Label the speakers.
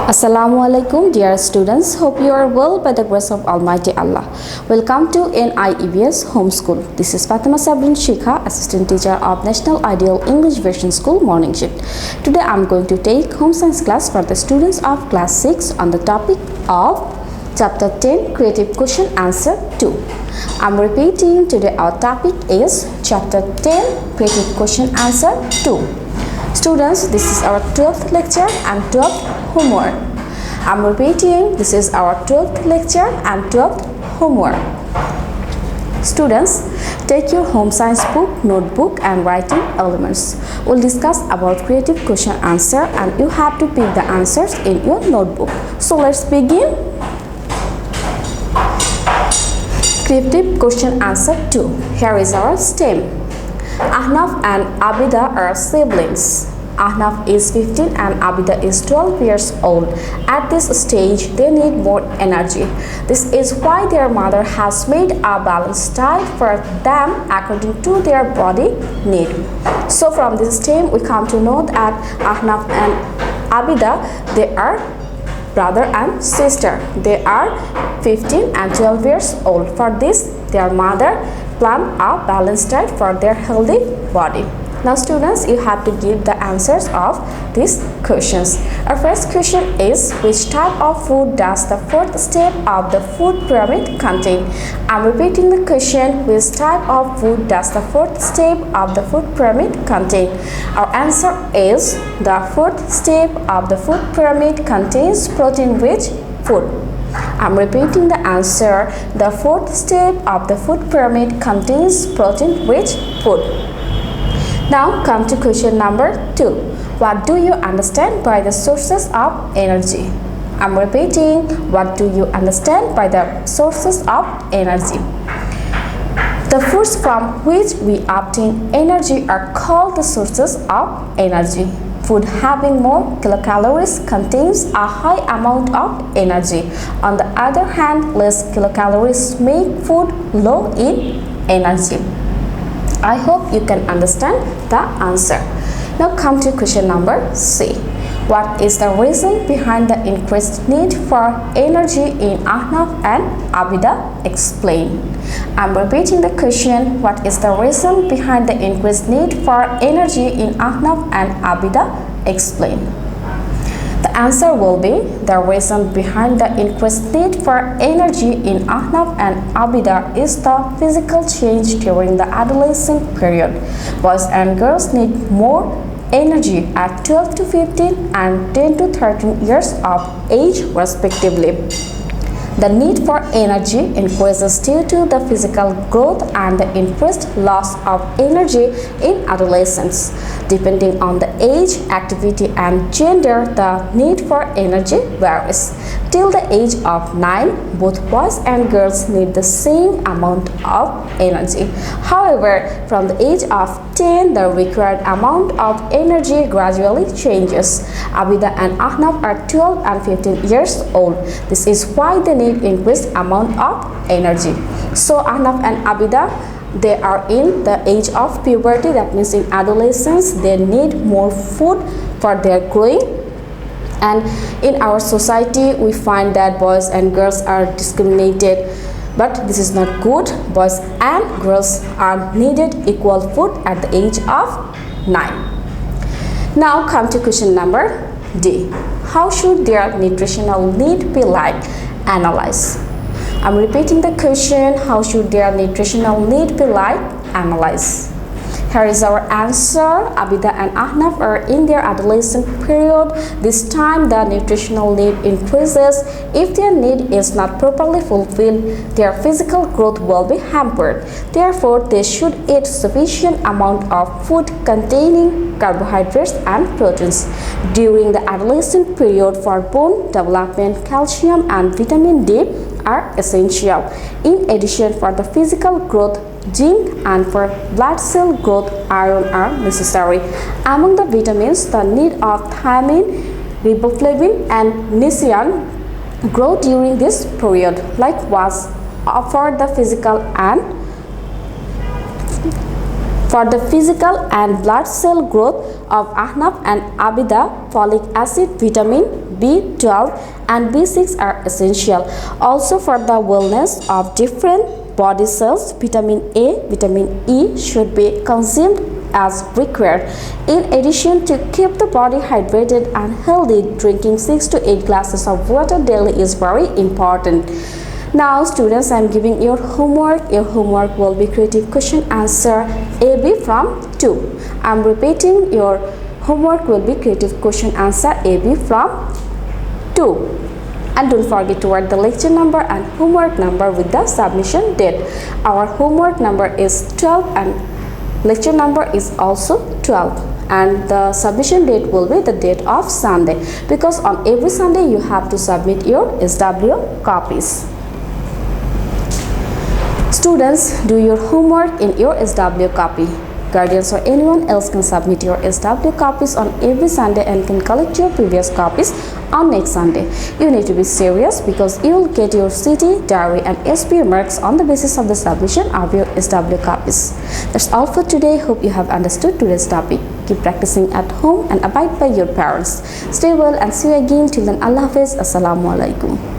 Speaker 1: Assalamu alaikum dear students, hope you are well by the grace of Almighty Allah. Welcome to NIEBS Homeschool. This is Fatema Sabrin Shikha, Assistant Teacher of National Ideal English Version School Morning Shift. Today I am going to take home science class for the students of class 6 on the topic of Chapter 10 Creative Question Answer 2. I am repeating, today our topic is Chapter 10 Creative Question Answer 2. Students, this is our 12th lecture and 12th homework. I'm repeating, this is our 12th lecture and 12th homework. Students, take your home science book, notebook and writing elements. We'll discuss about creative question answer and you have to pick the answers in your notebook. So let's begin. Creative question answer 2. Here is our stem. Ahnaf and Abida are siblings. Ahnaf is 15 and Abida is 12 years old. At this stage, they need more energy. This is why their mother has made a balanced diet for them according to their body need. So from this stem, we come to know that Ahnaf and Abida, they are brother and sister. They are 15 and 12 years old. For this, their mother planned a balanced diet for their healthy body. Now students, you have to give the answers of these questions. Our first question is, which type of food does the fourth step of the food pyramid contain? I'm repeating the question, which type of food does the fourth step of the food pyramid contain? Our answer is, the fourth step of the food pyramid contains protein-rich food. I'm repeating the answer, the fourth step of the food pyramid contains protein-rich food. Now come to question number 2. What do you understand by the sources of energy? I'm repeating, what do you understand by the sources of energy? The foods from which we obtain energy are called the sources of energy. Food having more kilocalories contains a high amount of energy. On the other hand, less kilocalories make food low in energy. I hope you can understand the answer. Now come to question number C. What is the reason behind the increased need for energy in Ahnaf and Abida? Explain. I'm repeating the question. What is the reason behind the increased need for energy in Ahnaf and Abida? Explain. The answer will be, the reason behind the increased need for energy in Ahnaf and Abida is the physical change during the adolescent period. Boys and girls need more energy at 12 to 15 and 10 to 13 years of age respectively. The need for energy increases due to the physical growth and the increased loss of energy in adolescence. Depending on the age, activity and gender, the need for energy varies. Till the age of 9, both boys and girls need the same amount of energy. However, from the age of 10, the required amount of energy gradually changes. Abida and Ahnaf are 12 and 15 years old. This is why they need increased amount of energy. So Ahnaf and Abida, they are in the age of puberty, that means in adolescence, they need more food for their growing. And in our society, we find that boys and girls are discriminated, but this is not good. Boys and girls are needed equal food at the age of 9. Now come to question number D. How should their nutritional need be like? Analyze. I'm repeating the question, how should their nutritional need be like? Analyze. Here is our answer. Abida and Ahnaf are in their adolescent period. This time the nutritional need increases. If their need is not properly fulfilled, their physical growth will be hampered. Therefore, they should eat sufficient amount of food containing carbohydrates and proteins. During the adolescent period, for bone development, calcium and vitamin D are essential. In addition, for the physical growth, zinc and for blood cell growth, iron are necessary. Among the vitamins, the need of thiamine, riboflavin and niacin grow during this period. Likewise, for the physical and For the physical and blood cell growth of Ahnaf and Abida, folic acid, vitamin B12 and B6 are essential. Also for the wellness of different body cells, vitamin A, vitamin E should be consumed as required. In addition, to keep the body hydrated and healthy, drinking 6 to 8 glasses of water daily is very important. Now students, I am giving your homework. Your homework will be creative question answer AB from 2. I am repeating, your homework will be creative question answer AB from 2. And don't forget to write the lecture number and homework number with the submission date. Our homework number is 12 and lecture number is also 12. And the submission date will be the date of Sunday, because on every Sunday you have to submit your SW copies. Students, do your homework in your SW copy. Guardians or anyone else can submit your SW copies on every Sunday and can collect your previous copies on next Sunday. You need to be serious, because you will get your CT, diary and SP marks on the basis of the submission of your SW copies. That's all for today. Hope you have understood today's topic. Keep practicing at home and abide by your parents. Stay well and see you again. Till then, Allah Hafiz. Assalamu alaikum.